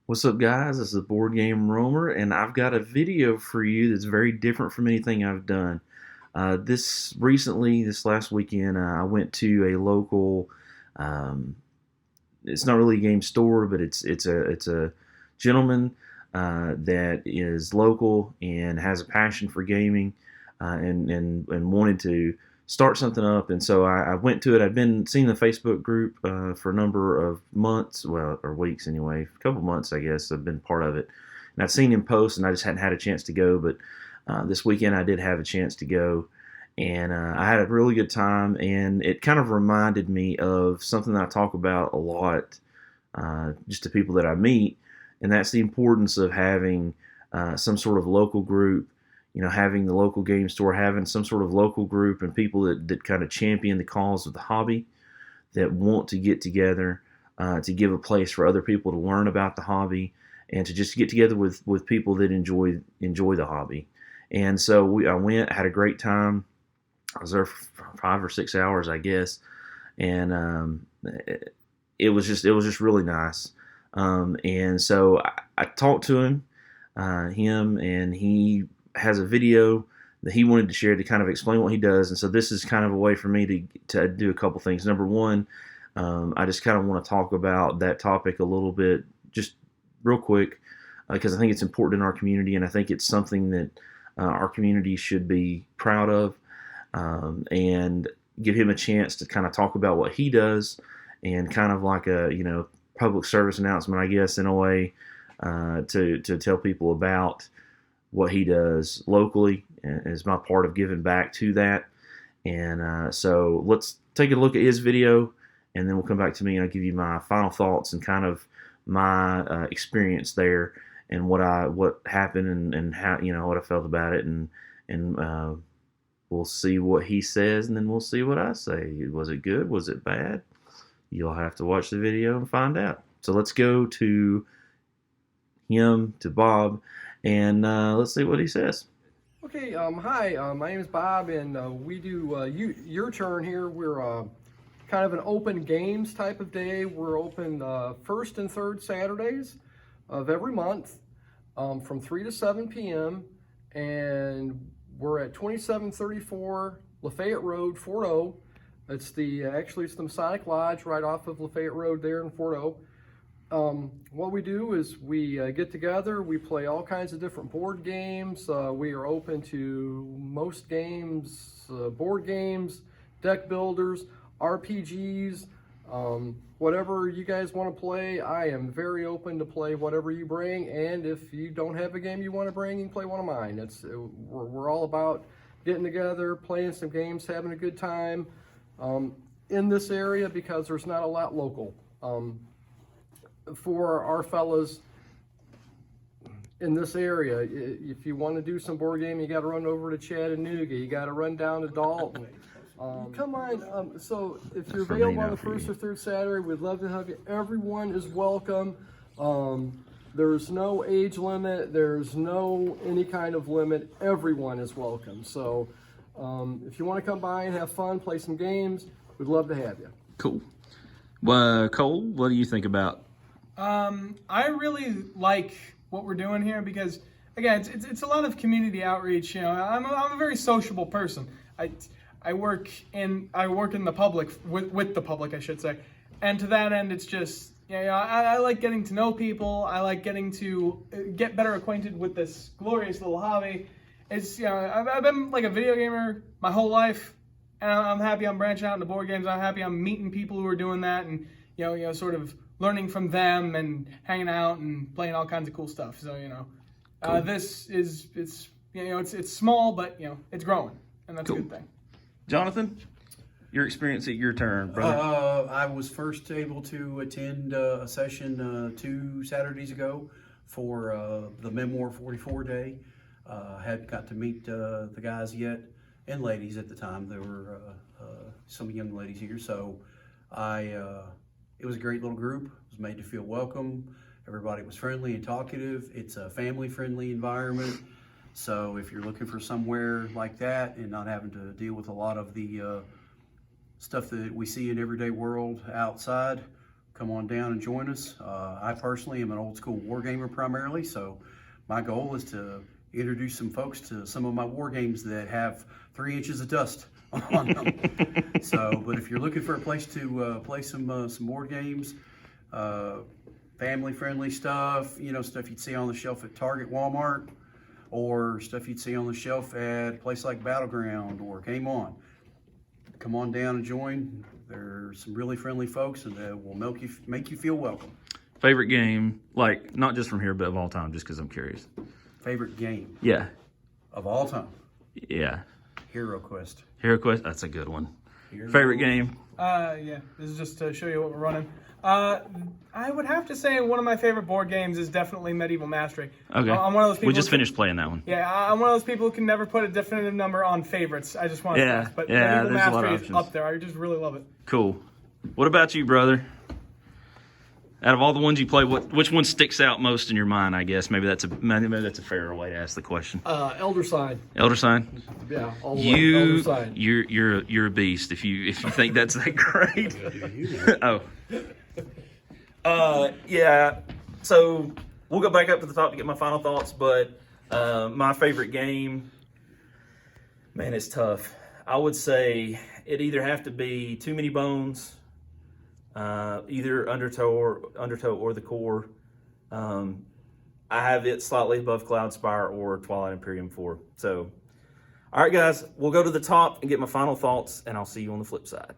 What's up, guys? This is Board Game Roamer, and I've got a video for you that's very different from anything I've done. This last weekend, I went to a local. Um, it's not really a game store, but it's a gentleman that is local and has a passion for gaming, and wanted to start something up. And so I went to it. I've been seeing the Facebook group for a number of months, well, or weeks anyway, a couple months, I guess. I've been part of it, and I've seen him post, and I just hadn't had a chance to go. But this weekend, I did have a chance to go, and I had a really good time. And it kind of reminded me of something that I talk about a lot, just to people that I meet, and that's the importance of having some sort of local group. Having the local game store, having some sort of local group and people that kind of champion the cause of the hobby, that want to get together to give a place for other people to learn about the hobby and to just get together with people that enjoy the hobby. And so I went, had a great time. I was there for 5 or 6 hours, I guess, and it was just really nice. And so I talked to him, and he has a video that he wanted to share to kind of explain what he does. And so this is kind of a way for me to do a couple things. Number one, I just kind of want to talk about that topic a little bit, just real quick, because I think it's important in our community, and I think it's something that our community should be proud of, and give him a chance to kind of talk about what he does, and kind of like a public service announcement, I guess, in a way, to tell people about what he does locally as my part of giving back to that. And so let's take a look at his video, and then we'll come back to me, and I'll give you my final thoughts and kind of my experience there, and what happened, and how what I felt about it, and we'll see what he says, and then we'll see what I say. Was it good? Was it bad? You'll have to watch the video and find out. So let's go to Bob, and let's see what he says. Okay, hi, my name is Bob, and we do your turn here. We're kind of an open games type of day. We're open first and third Saturdays of every month from 3 to 7 p.m. And we're at 2734 Lafayette Road, Fort O. It's it's the Masonic Lodge right off of Lafayette Road there in Fort O. What we do is we get together, we play all kinds of different board games. We are open to most games, board games, deck builders, RPGs, whatever you guys want to play. I am very open to play whatever you bring, and if you don't have a game you want to bring, you can play one of mine. We're all about getting together, playing some games, having a good time in this area because there's not a lot local. For our fellas in this area, if you want to do some board game, you got to run over to Chattanooga, you got to run down to Dalton. Come on, so if you're available on the first or third Saturday, we'd love to have you. Everyone is welcome. There's no age limit, there's no any kind of limit. Everyone is welcome. So if you want to come by and have fun, play some games, we'd love to have you. Cool. Well, Cole, what do you think about? I really like what we're doing here because, again, it's a lot of community outreach. I'm a very sociable person. I work in the public with the public, I should say, and to that end, it's just I like getting to know people. I like getting to get better acquainted with this glorious little hobby. It's I've been like a video gamer my whole life, and I'm happy I'm branching out into board games. I'm happy I'm meeting people who are doing that, and sort of learning from them and hanging out and playing all kinds of cool stuff. So cool. This is it's small, but it's growing, and that's cool. A good thing. Jonathan, your experience at your turn, brother. I was first able to attend a session 2 Saturdays ago for the Memoir 44 Day. Hadn't got to meet the guys yet, and ladies at the time. There were some young ladies here, so it was a great little group. I was made to feel welcome. Everybody was friendly and talkative. It's a family-friendly environment. So if you're looking for somewhere like that and not having to deal with a lot of the stuff that we see in everyday world outside, come on down and join us. I personally am an old school war gamer primarily, so my goal is to introduce some folks to some of my war games that have 3 inches of dust on them. So, but if you're looking for a place to play some board games, family-friendly stuff, stuff you'd see on the shelf at Target, Walmart, or stuff you'd see on the shelf at a place like Battleground or Game On, come on down and join. There's some really friendly folks and that will make you feel welcome. Favorite game, like not just from here, but of all time, just because I'm curious. Favorite game Yeah. of all time? Yeah. Hero Quest. Hero Quest, that's a good one. Hero- Favorite game? Yeah, this is just to show you what we're running. I would have to say one of my favorite board games is definitely Medieval Mastery. Okay. I'm one of those people We just who- finished playing that one. Yeah, I'm one of those people who can never put a definitive number on favorites. I just want to Yeah, but yeah, Medieval there's a lot of Mastery is options. up there. I just really love it. Cool. What about you, brother? Out of all the ones you play, which one sticks out most in your mind? I guess maybe that's a fairer way to ask the question. Elder Sign. Elder Sign. Yeah, all the way. Elder You, Sign. you're a beast if you think that's that great. Yeah. So we'll go back up to the top to get my final thoughts. But my favorite game, man, it's tough. I would say it either have to be Too Many Bones, either Undertow or the Core. I have it slightly above Cloudspire or Twilight Imperium 4. So, all right, guys, we'll go to the top and get my final thoughts, and I'll see you on the flip side.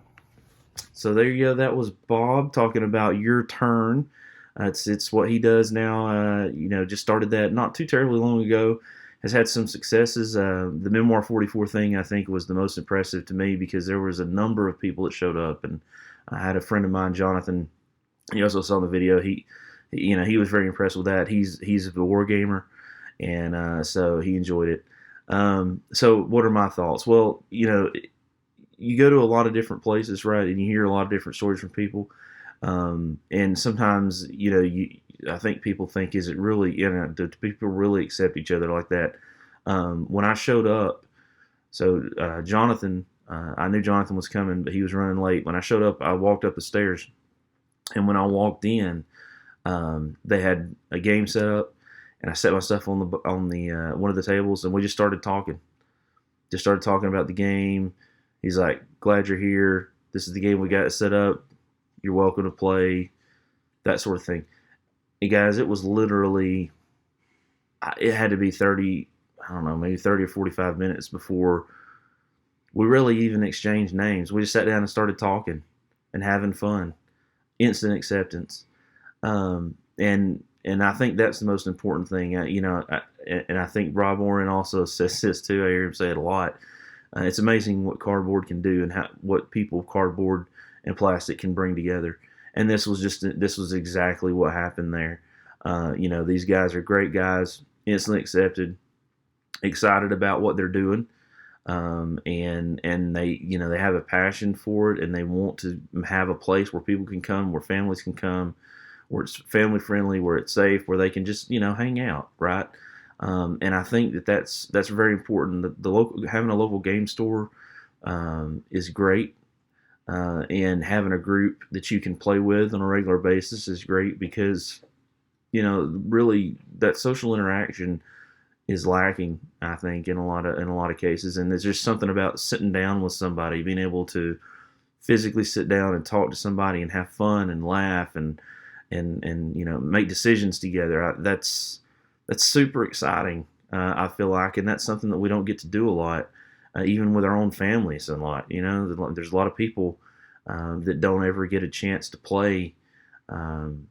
So there you go. That was Bob talking about Your Turn. It's what he does now. Just started that not too terribly long ago. Has had some successes. The Memoir 44 thing, I think, was the most impressive to me because there was a number of people that showed up. And I had a friend of mine, Jonathan. He also saw the video. He was very impressed with that. He's a war gamer, and so he enjoyed it. So what are my thoughts? Well, you go to a lot of different places, right, and you hear a lot of different stories from people. And sometimes, I think people think, is it really, do people really accept each other like that? When I showed up, so Jonathan, I knew Jonathan was coming, but he was running late. When I showed up, I walked up the stairs, and when I walked in, they had a game set up, and I set my stuff on the one of the tables, and we just started talking. Just started talking about the game. He's like, "Glad you're here. This is the game we got set up. You're welcome to play," that sort of thing. And guys, it was literally, it had to be 30, I don't know, maybe 30 or 45 minutes before we really even exchanged names. We just sat down and started talking and having fun. Instant acceptance. And I think that's the most important thing. And I think Rob Warren also says this too. I hear him say it a lot. It's amazing what cardboard can do and what people, cardboard and plastic, can bring together. And this was exactly what happened there. These guys are great guys, instantly accepted, excited about what they're doing, and they have a passion for it, and they want to have a place where people can come, where families can come, where it's family friendly, where it's safe, where they can just hang out, right? And I think that's very important. Having a local game store is great. And having a group that you can play with on a regular basis is great because, really that social interaction is lacking, I think, in a lot of cases. And there's just something about sitting down with somebody, being able to physically sit down and talk to somebody and have fun and laugh and make decisions together. That's super exciting. I feel like, and that's something that we don't get to do a lot. Even with our own families a lot. There's a lot of people that don't ever get a chance to play, and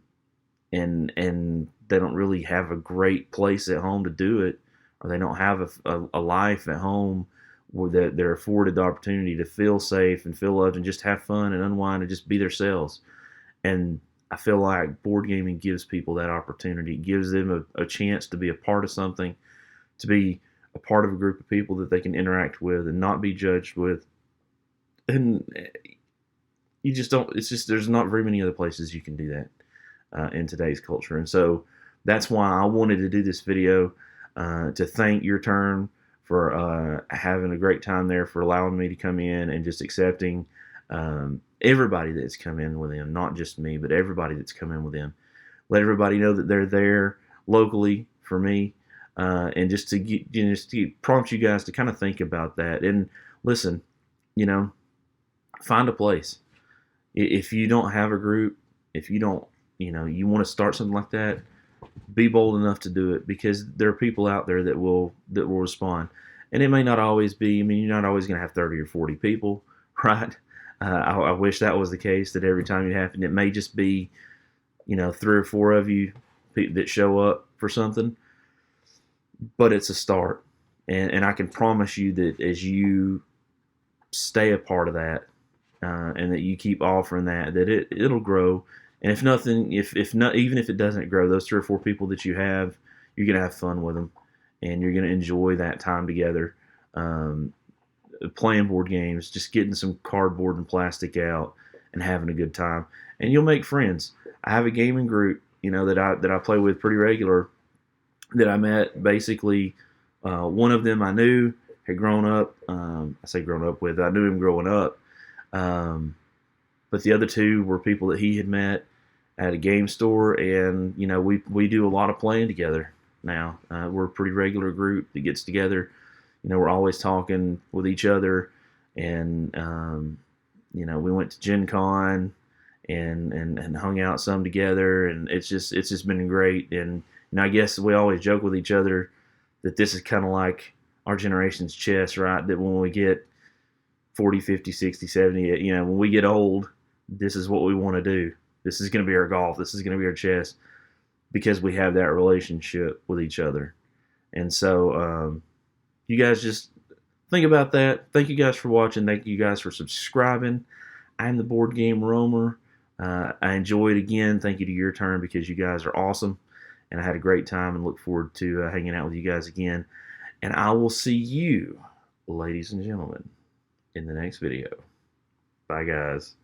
they don't really have a great place at home to do it, or they don't have a life at home where they're afforded the opportunity to feel safe and feel loved and just have fun and unwind and just be themselves. And I feel like board gaming gives people that opportunity. It gives them a chance to be a part of something, to be a part of a group of people that they can interact with and not be judged with. And you just don't, there's not very many other places you can do that in today's culture. And so that's why I wanted to do this video, to thank Your Turn for having a great time there, for allowing me to come in and just accepting. everybody that's come in with him, not just me, but everybody that's come in with him. Let everybody know that they're there locally for me, and just to get, just to prompt you guys to kind of think about that. And listen, find a place. If you don't have a group, if you don't, you want to start something like that, be bold enough to do it, because there are people out there that will respond. And it may not always be. I mean, you're not always going to have 30 or 40 people, right? I wish that was the case, that every time it happened, it may just be, 3 or 4 of you that show up for something. But it's a start, and I can promise you that as you stay a part of that, and that you keep offering that it'll grow. And if nothing, if not, even if it doesn't grow, those 3 or 4 people that you have, you're gonna have fun with them, and you're gonna enjoy that time together, playing board games, just getting some cardboard and plastic out, and having a good time. And you'll make friends. I have a gaming group, that I play with pretty regular, that I met basically. One of them I knew, had grown up. I say grown up with. I knew him growing up. But the other 2 were people that he had met at a game store, and we do a lot of playing together now. We're a pretty regular group that gets together. We're always talking with each other, and we went to Gen Con and hung out some together, and it's just been great. And I guess we always joke with each other that this is kind of like our generation's chess, right? That when we get 40, 50, 60, 70, when we get old, this is what we want to do. This is going to be our golf. This is going to be our chess, because we have that relationship with each other. And so you guys just think about that. Thank you guys for watching. Thank you guys for subscribing. I'm the Board Game Roamer. I enjoyed again. Thank you to Your Turn, because you guys are awesome. And I had a great time, and look forward to hanging out with you guys again. And I will see you, ladies and gentlemen, in the next video. Bye, guys.